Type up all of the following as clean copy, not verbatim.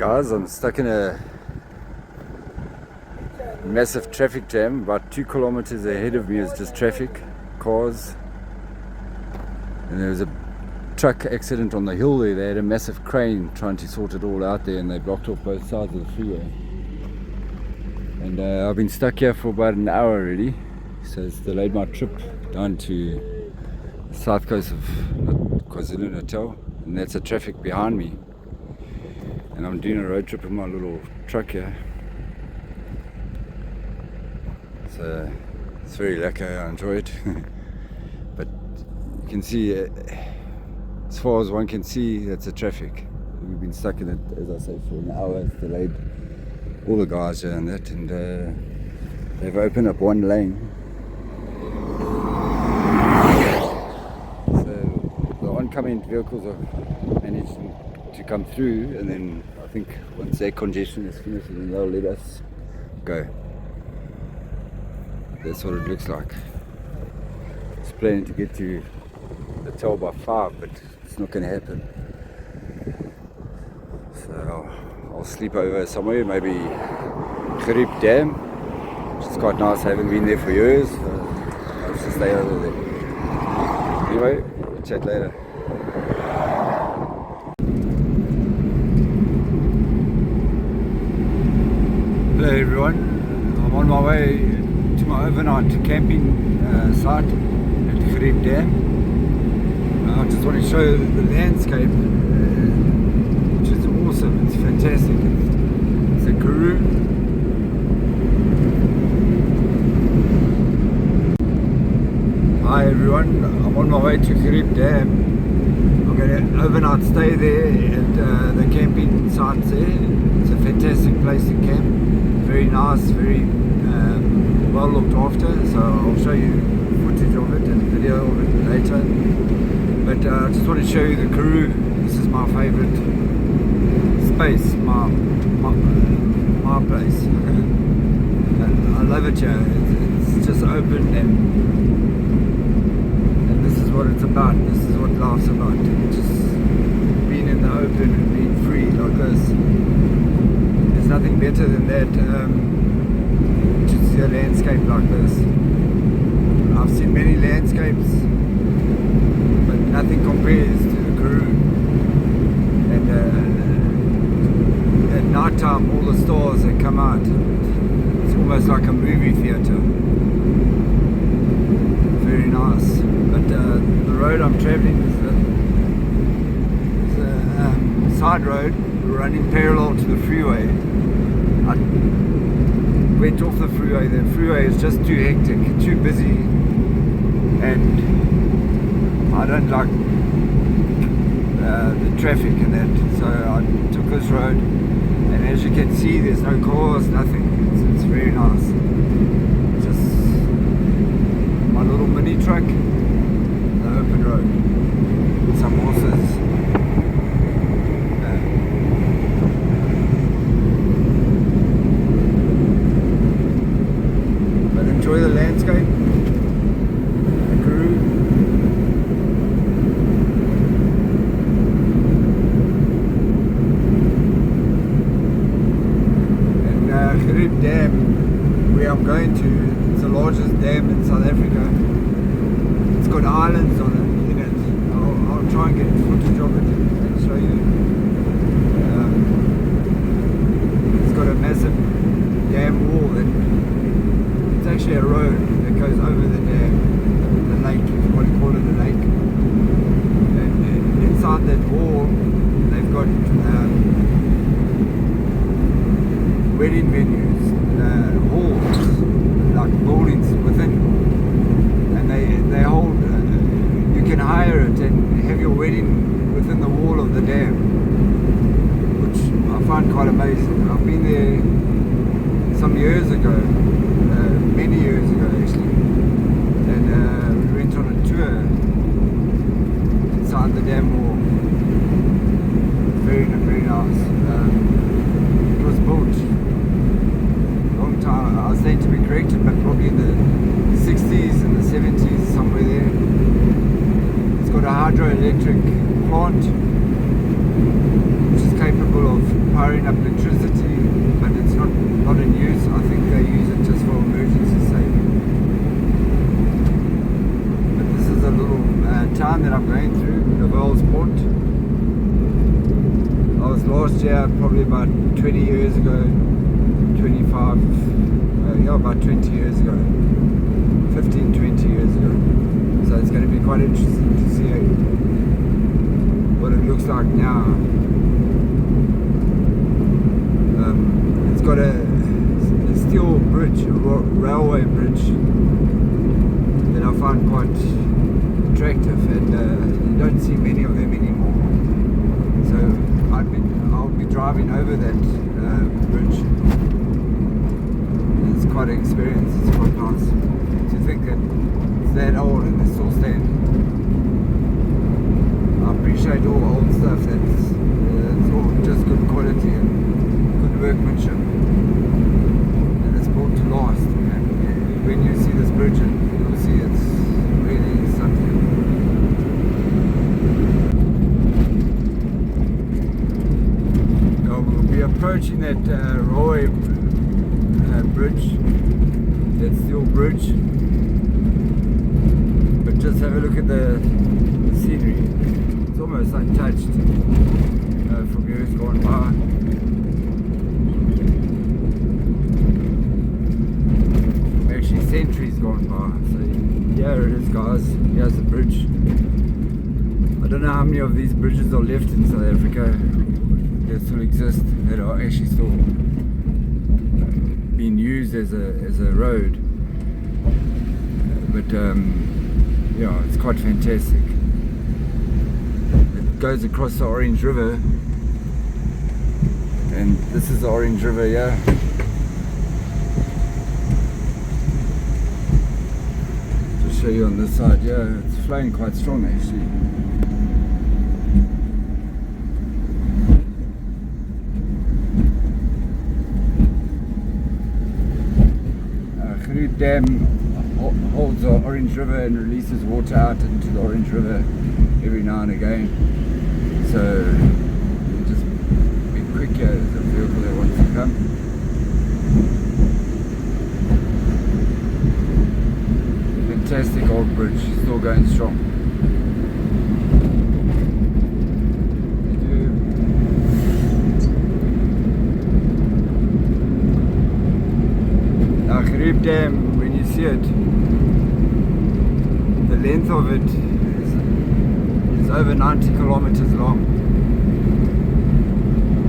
Guys, I'm stuck in a massive traffic jam. About 2 kilometers ahead of me is just traffic, cars, and there was a truck accident on the hill there. They had a massive crane trying to sort it all out there, and they blocked off both sides of the freeway. And I've been stuck here for about an hour already, so it's delayed my trip down to the south coast of KwaZulu-Natal, and that's the traffic behind me. And I'm doing a road trip in my little truck here. So it's very lekker, I enjoy it. But you can see, as far as one can see, that's the traffic. We've been stuck in it, as I say, for an hour. It's delayed all the guys here and that, and they've opened up one lane. So the oncoming vehicles have managed to come through, and then I think once their congestion is finished, then they'll let us go. That's what it looks like. It's planning to get to the toll by 5, but it's not going to happen. So I'll sleep over somewhere, maybe Gariep Dam, which is quite nice. I haven't been there for years. I'll just stay over there. Anyway, we'll chat later. Hello everyone, I'm on my way to my overnight camping site at Gariep Dam. I just want to show the landscape, which is awesome. It's fantastic. It's a Karoo. Hi everyone, I'm on my way to Gariep Dam. I'm going to overnight stay there at the camping site there. It's a fantastic place to camp. Very nice, very well looked after, so I'll show you footage of it and video of it later. But I just want to show you the Karoo. This is my favourite space, my place. And I love it here. It's just open, and this is what it's about. This is what life's about. Just being in the open and being free like this. Nothing better than that, to see a landscape like this. I've seen many landscapes, but nothing compares to the Karoo. And at night time, all the stars that come out, it's almost like a movie theatre. Very nice. But the road I'm travelling is a side road running parallel to the freeway. I went off the freeway. The freeway is just too hectic, too busy, and I don't like the traffic and that, so I took this road, and as you can see, there's no cars, nothing. It's very nice. Just my little mini truck, the open road, some horses. Enjoy the landscape, the Karoo. And Gariep Dam, where I'm going to, it's the largest dam in South Africa. It's got islands on it, in it. I'll try and get footage of it and show you. It's got a massive dam wall that it's actually a road that goes over the dam, the lake, if you want to call it a lake. And inside that wall, they've got wedding venues, halls, like buildings within, and they hold. You can hire it and have your wedding within the wall of the dam, which I find quite amazing. I've been there some years ago. Many years ago actually, and we went on a tour inside the dam wall. Very nice. It was built a long time, I stand to be corrected, but probably in the 60s and the 70s, somewhere there. It's got a hydroelectric plant which is capable of powering up electricity, but it's not in use. I think they use it just for emergency saving. But this is a little town that I'm going through, Port. I was last year, probably about 20 years ago, 25, about 20 years ago, 15, 20 years ago. So it's going to be quite interesting to see what it looks like now. It's got a steel bridge, a railway bridge that I find quite attractive, and you don't see many of them anymore. So I'll be driving over that bridge. It's quite an experience. It's quite nice to think that it's that old and it's still standing. I appreciate all old stuff that's it's all just good quality and good workmanship, and it's built to last. And when you see this bridge, you'll see it's really something. We'll be approaching that railway bridge, that steel bridge, but just have a look at the scenery. It's almost untouched from years gone by. Actually centuries gone by. So here it is, guys. Here's the bridge. I don't know how many of these bridges are left in South Africa that still exist, that are actually still being used as a road. But yeah, it's quite fantastic. It goes across the Orange River, and this is the Orange River here. Show you on this side. Yeah, it's flowing quite strong actually. Gariep Dam holds the Orange River and releases water out into the Orange River every now and again. So just be quick here. There's a vehicle that wants to come. Fantastic old bridge, still going strong. Now Gariep Dam, when you see it, the length of it is over 90 kilometers long,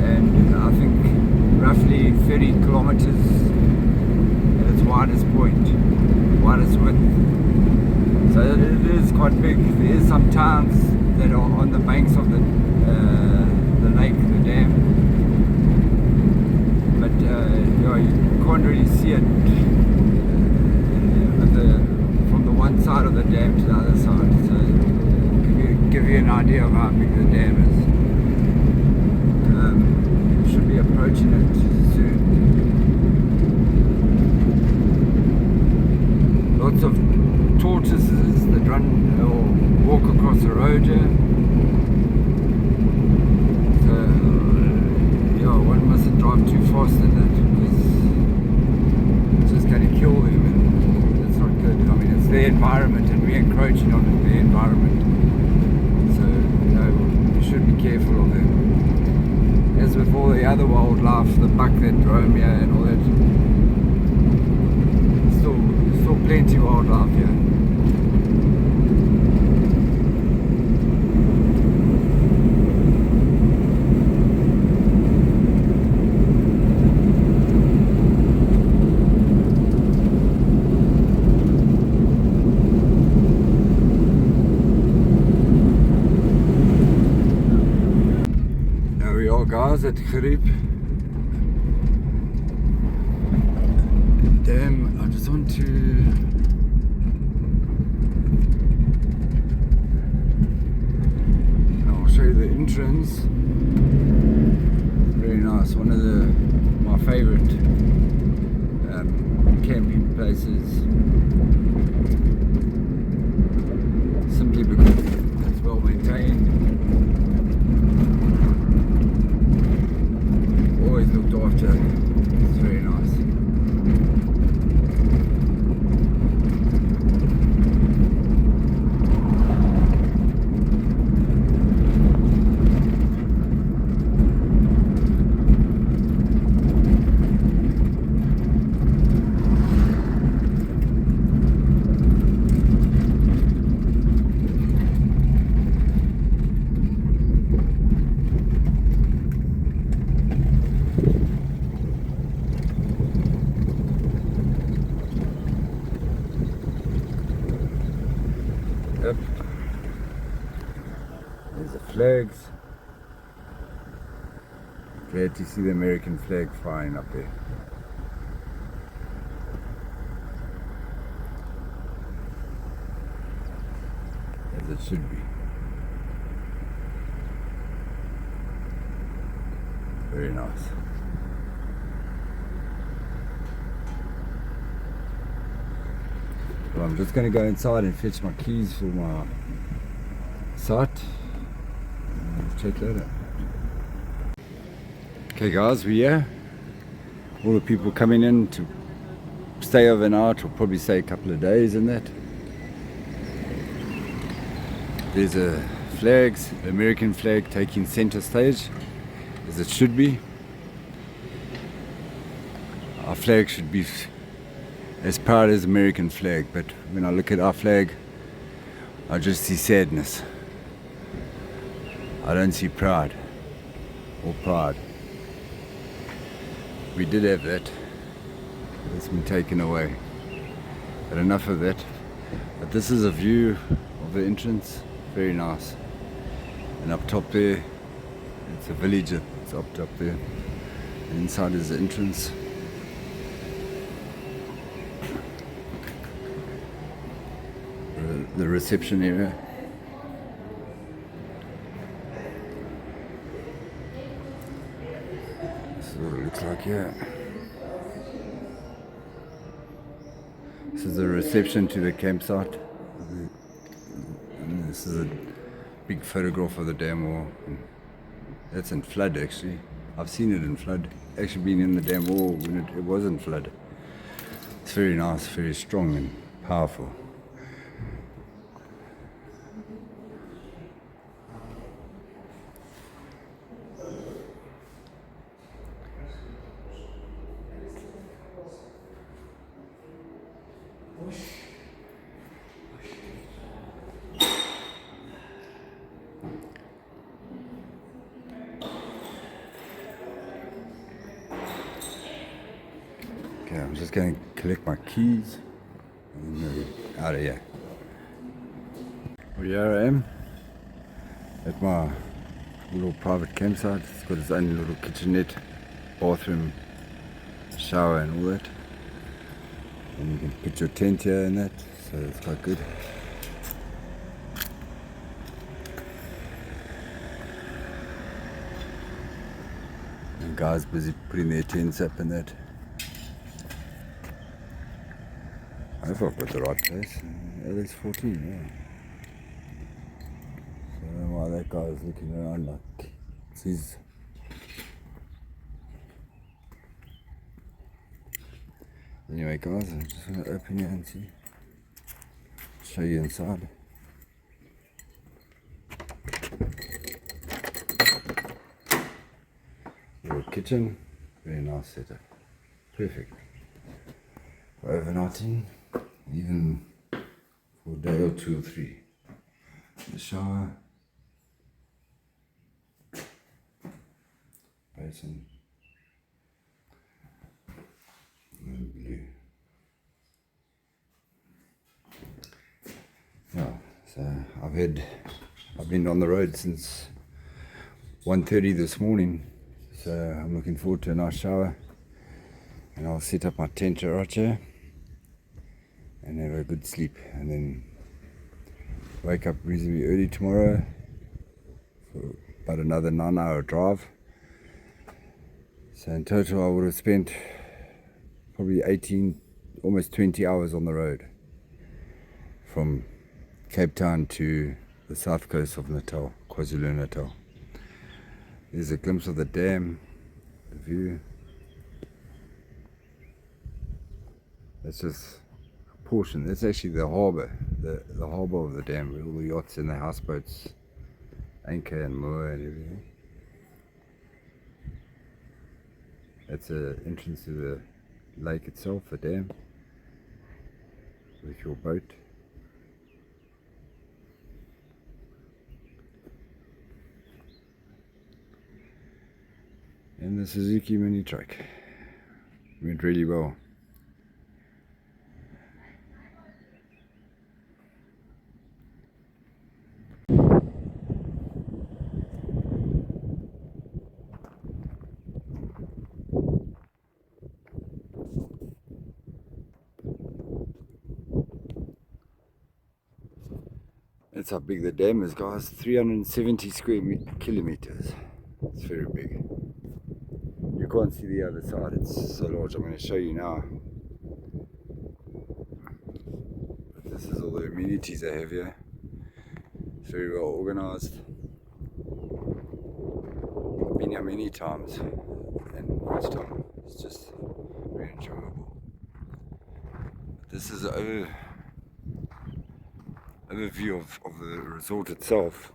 and I think roughly 30 kilometers at its widest point, widest width. So it is quite big. There is some towns that are on the banks of the lake, the dam, but you can't really see it from the one side of the dam to the other side. So give you an idea of how big the dam is. Should be approaching it soon. Lots of tortoises that run or walk across the road here. So yeah, one mustn't drive too fast in that, because it's just going to kill them, and that's not good. I mean, it's their environment and we're encroaching on their environment. So we should be careful of them. As with all the other wildlife, the buck that roam here and all that, still plenty of wildlife here. There we are, guys, at Gariep Dam. I just want to show you the entrance. Very nice. One of my favorite camping places, simply because it's well maintained. flags. Glad to see the American flag flying up there. As it should be. Very nice. Well, I'm just going to go inside and fetch my keys for my site. Check later. Okay guys, we're here. All the people coming in to stay overnight, or probably stay a couple of days in that. There's a flags, the American flag taking center stage, as it should be. Our flag should be as proud as American flag, but when I look at our flag, I just see sadness. I don't see pride or pride. We did have that. It's been taken away. But enough of that. But this is a view of the entrance. Very nice. And up top there, it's a village. It's up there. And inside is the entrance. The reception area. This is what it looks like here. This is the reception to the campsite. And this is a big photograph of the dam wall. That's in flood actually. I've seen it in flood. Actually been in the dam wall when it wasn't flood. It's very nice, very strong and powerful. Okay, I'm just going to collect my keys and move out of here. Well, here I am at my little private campsite. It's got its own little kitchenette, bathroom, shower and all that. And you can put your tent here and that, so it's quite good. And guys busy putting their tents up and that. I hope I've got the right place. LS 14, yeah. So I don't know why that guy is looking around like it's his. Anyway guys, I'm just going to open here and see. Show you inside. Little kitchen, very nice setup. Perfect. For overnighting, even for a day or 2 or 3. The shower, basin, and blue. Yeah, so I've been on the road since 1:30 this morning, so I'm looking forward to a nice shower, and I'll set up my tent right here and have a good sleep, and then wake up reasonably early tomorrow for about another 9-hour drive. So in total I would have spent probably 18, almost 20 hours on the road from Cape Town to the south coast of Natal, KwaZulu-Natal. There's a glimpse of the dam, the view. That's just a portion. That's actually the harbour, the harbour of the dam, where all the yachts and the houseboats anchor and moor and everything. That's the entrance to the lake itself, the dam, with your boat. And the Suzuki mini truck went really well. That's how big the dam is, guys. 370 square kilometers. It's very big. You can't see the other side, it's so large. I'm going to show you now. This is all the amenities they have here. It's very well organized. I've been here many times, and each time it's just very enjoyable. This is an overview of the resort itself.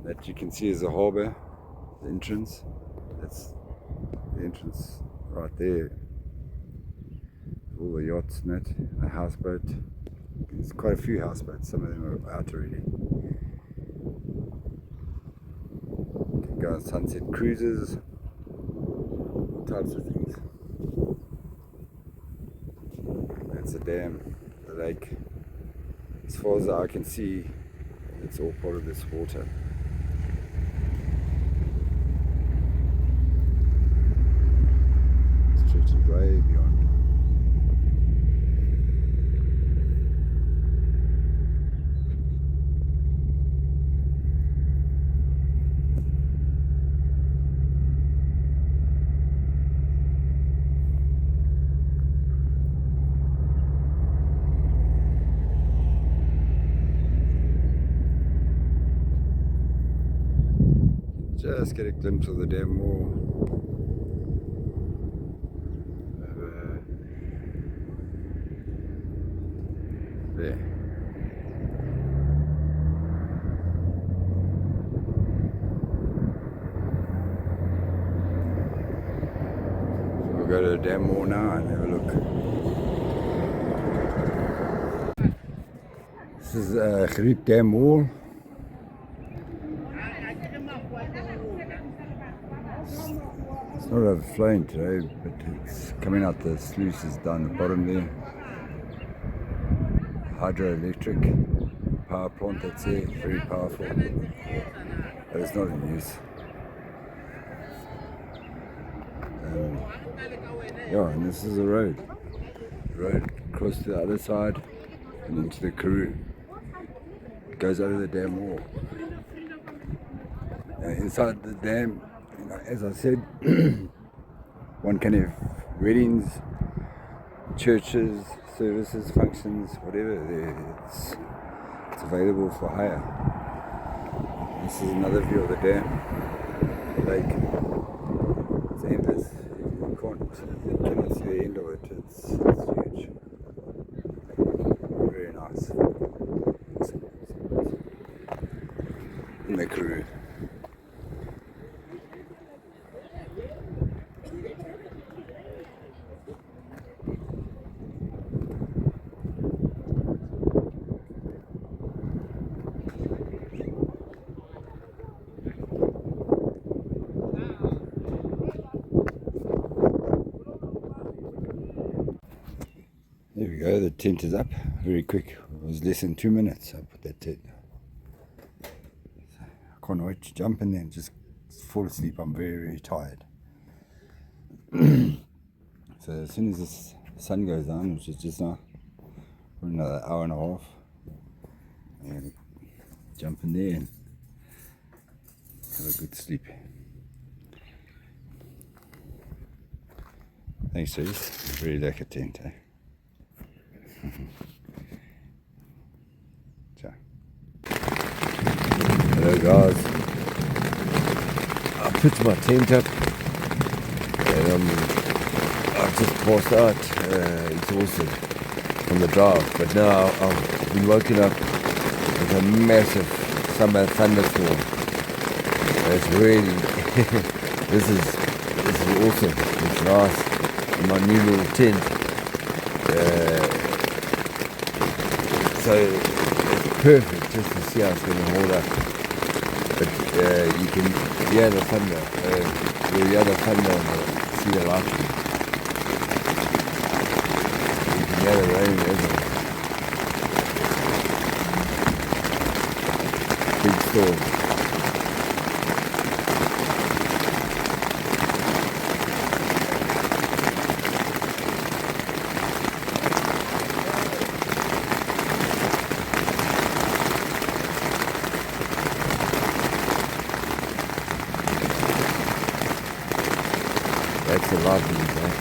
That you can see is the harbour, the entrance. That's the entrance right there. All the yachts and that, a houseboat. There's quite a few houseboats, some of them are out already. You can go on sunset cruises, all types of things. That's the dam, the lake. As far as the eye can see, it's all part of this water. Stretches way beyond. Just get a glimpse of the dam wall. There. So we'll go to the dam wall now and have a look. This is Gariep Dam wall. It's not overflowing today, but it's coming out the sluices down the bottom there. Hydroelectric power plant that's there, very powerful, but it's not in use. Yeah, and this is the road. The road across to the other side and into the Karoo. It goes over the dam wall. Inside the dam, as I said, one can have weddings, churches, services, functions, whatever. It's available for hire. This is another view of the dam, the lake. It's endless. You cannot see the end of it. It's huge. Very nice. In the Karoo. There we go, the tent is up very quick. It was less than 2 minutes I put that tent. I can't wait to jump in there and just fall asleep. I'm very, very tired. So as soon as the sun goes down, which is just now, for another hour and a half, I'm going to jump in there and have a good sleep. Thanks, Reese. Very lekker tent, eh? Ciao. Hello guys, I put my tent up and I've just passed out, exhausted from the drive, but now I've been woken up with a massive summer thunderstorm. It's really, this is awesome. It's nice in my new little tent. So it's perfect just to see how it's going to hold up. But you can hear the thunder, you hear the thunder and see the lightning. You can hear the rain as well. Big storm. lightning, guys.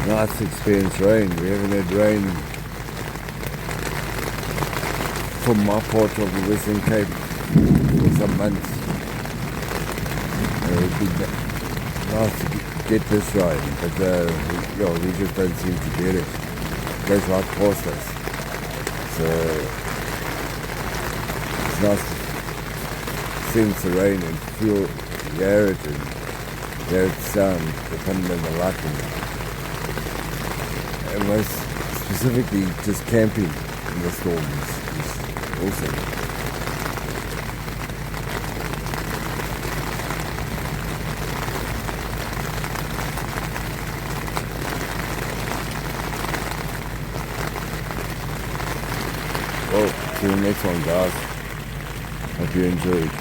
Nice experience rain. We haven't had rain from my part of the Western Cape for some months. It would be nice to get this rain, but we just don't seem to get it. It goes right past us. So it's nice to sense the rain and hear it sound, the thunder and the lightning. And most specifically, just camping in the storm is awesome. Well, see you next one, guys. Hope you enjoyed.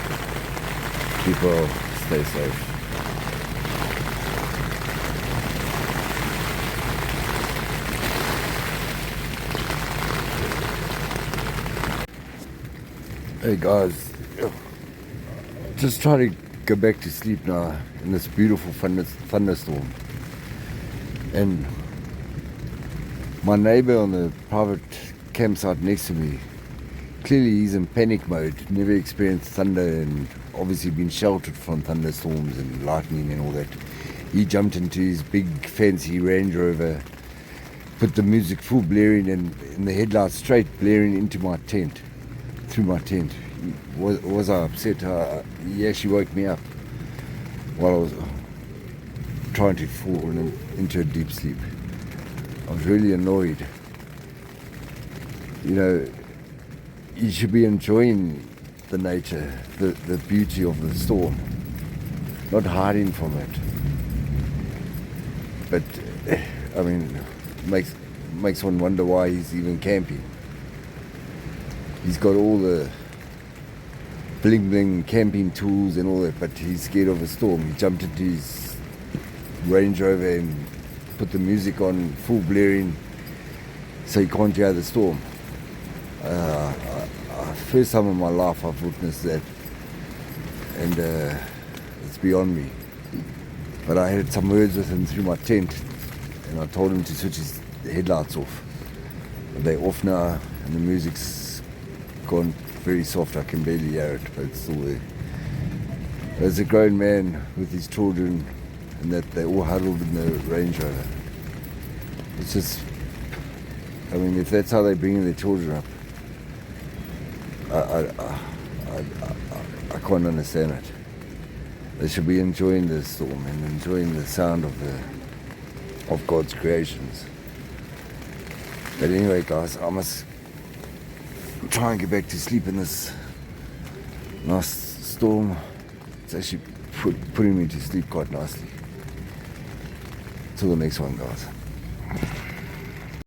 Keep well, stay safe. Hey guys, just trying to go back to sleep now in this beautiful thunderstorm. And my neighbor on the private campsite next to me, clearly he's in panic mode, never experienced thunder and obviously been sheltered from thunderstorms and lightning and all that. He jumped into his big fancy Range Rover, put the music full blaring and in the headlights straight blaring into my tent. Through my tent. Was I upset? He actually woke me up while I was trying to fall into a deep sleep. I was really annoyed. You know, you should be enjoying the nature, the beauty of the storm, not hiding from it. But I mean, makes one wonder why he's even camping. He's got all the bling camping tools and all that, but he's scared of a storm. He jumped into his Range Rover and put the music on full blaring so he can't hear the storm. First time in my life I've witnessed that, and it's beyond me. But I had some words with him through my tent, and I told him to switch his headlights off. They're off now, and the music's gone very soft. I can barely hear it, but it's still there. There's a grown man with his children, and that they all huddled in the Range Rover. It's just, I mean, if that's how they're bringing their children up, I can't understand it. They should be enjoying the storm and enjoying the sound of God's creations. But anyway, guys, I must try and get back to sleep in this nice storm. It's actually putting me to sleep quite nicely. Till the next one, guys.